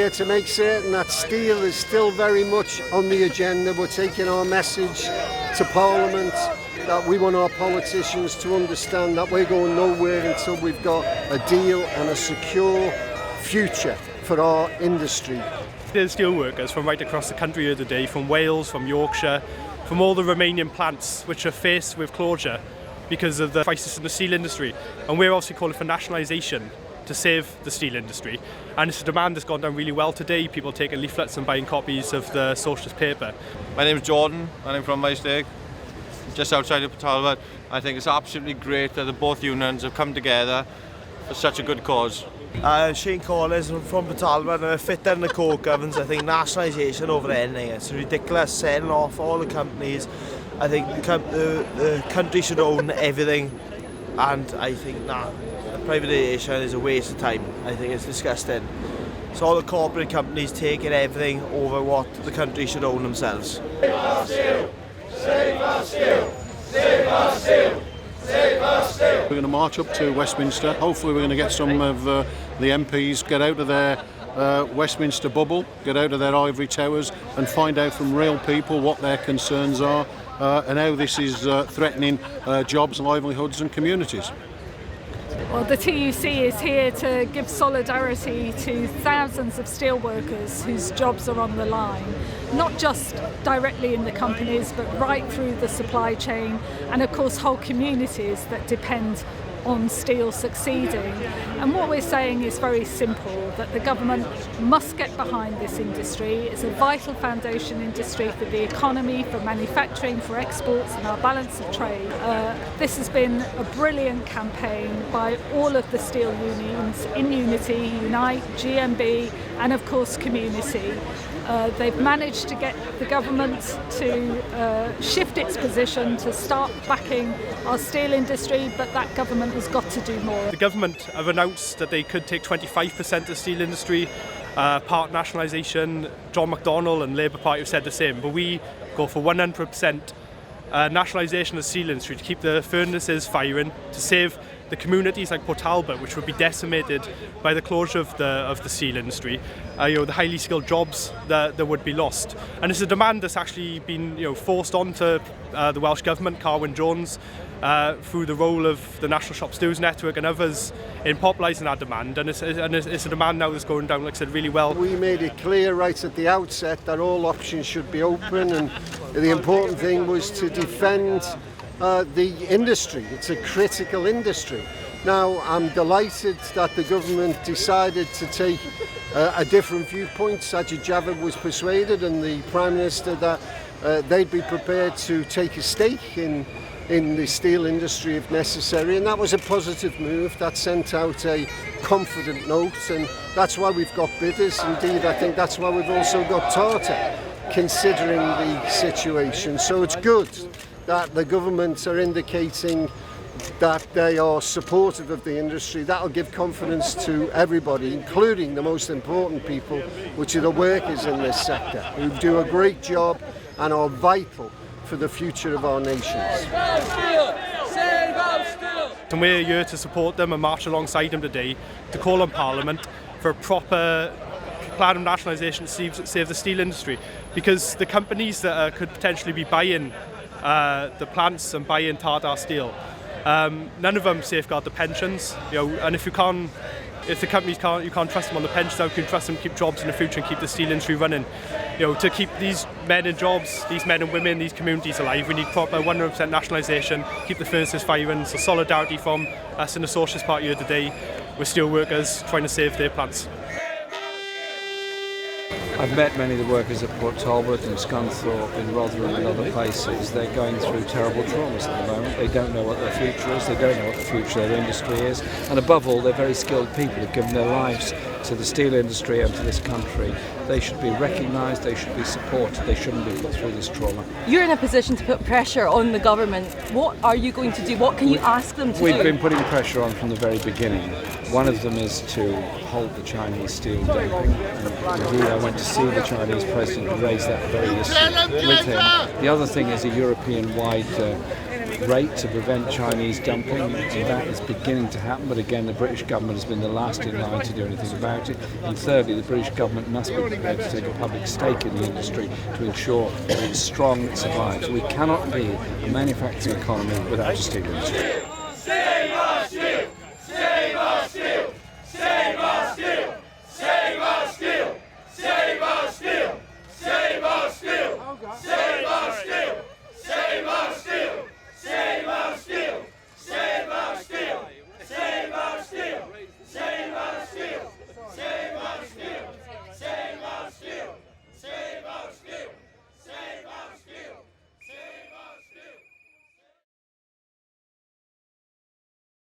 here to make certain that steel is still very much on the agenda. We're taking our message to Parliament that we want our politicians to understand that we're going nowhere until we've got a deal and a secure future for our industry. There's steelworkers from right across the country here today, from Wales, from Yorkshire, from all the Romanian plants which are faced with closure because of the crisis in the steel industry. And we're obviously calling for nationalisation to save the steel industry. And it's a demand that's gone down really well today, people taking leaflets and buying copies of the Socialist paper. My name's Jordan and I'm from Maesteg, just outside of Talbot. I think it's absolutely great that the both unions have come together for such a good cause. Shane Collins, I'm from Talbot, and I fit in the coke ovens. I think nationalisation over anything. It's ridiculous, selling off all the companies. I think the country should own everything, and I think that privatisation is a waste of time. I think it's disgusting. So all the corporate companies taking everything over what the country should own themselves. Save our steel! Save our steel! Save our steel! Save our steel! We're going to march up to Westminster. Hopefully we're going to get some of the MPs, get out of their Westminster bubble, get out of their ivory towers and find out from real people what their concerns are and how this is threatening jobs, livelihoods and communities. Well, the TUC is here to give solidarity to thousands of steelworkers whose jobs are on the line, not just directly in the companies, but right through the supply chain, and of course whole communities that depend on steel succeeding. And what we're saying is very simple, that the government must get behind this industry. It's a vital foundation industry for the economy, for manufacturing, for exports and our balance of trade. This has been a brilliant campaign by all of the steel unions in Unity, Unite, GMB and of course Community. They've managed to get the government to shift its position to start backing our steel industry, but that government has got to do more. The government have announced that they could take 25% of the steel industry, part nationalisation. John McDonnell and Labour Party have said the same, but we go for 100% nationalisation of the steel industry to keep the furnaces firing, to save the communities like Port Talbot, which would be decimated by the closure of the steel industry, the highly skilled jobs that would be lost. And it's a demand that's actually been forced onto the Welsh Government, Carwyn Jones, through the role of the National Shop Stewards Network and others in popularising that demand. And it's a demand now that's going down, like I said, really well. We made it clear right at the outset that all options should be open, and the important thing was to defend the industry. It's a critical industry. Now, I'm delighted that the government decided to take a different viewpoint. Sajid Javid was persuaded, and the Prime Minister, that they'd be prepared to take a stake in the steel industry if necessary, and that was a positive move. That sent out a confident note, and that's why we've got bidders. Indeed, I think that's why we've also got Tata considering the situation. So it's good that the governments are indicating that they are supportive of the industry. That'll give confidence to everybody, including the most important people, which are the workers in this sector, who do a great job and are vital for the future of our nations. And we're here to support them and march alongside them today to call on Parliament for a proper plan of nationalisation to save the steel industry, because the companies that could potentially be buying the plants and buying Tata steel, none of them safeguard the pensions, and if the companies you can't trust them on the pensions, how can you trust them to keep jobs in the future and keep the steel industry running? To keep these men in jobs, these men and women, these communities alive, we need proper 100% nationalisation, keep the furnaces firing. So solidarity from us in the Socialist Party here today with steel workers trying to save their plants. I've met many of the workers at Port Talbot and Scunthorpe in Rotherham and other places. They're going through terrible traumas at the moment. They don't know what their future is, they don't know what the future of their industry is, and above all, they're very skilled people who've given their lives to the steel industry and to this country. They should be recognised, they should be supported, they shouldn't be put through this trauma. You're in a position to put pressure on the government. What are you going to do? What can you ask them to do? We've been putting pressure on from the very beginning. One of them is to halt the Chinese steel dumping. Indeed, I went to see the Chinese president and raise that very issue with him. The other thing is a European-wide rate to prevent Chinese dumping, and that is beginning to happen, but again the British government has been the last in line to do anything about it. And thirdly, the British government must be prepared to take a public stake in the industry to ensure that it's strong, it survives. We cannot be a manufacturing economy without a steel industry.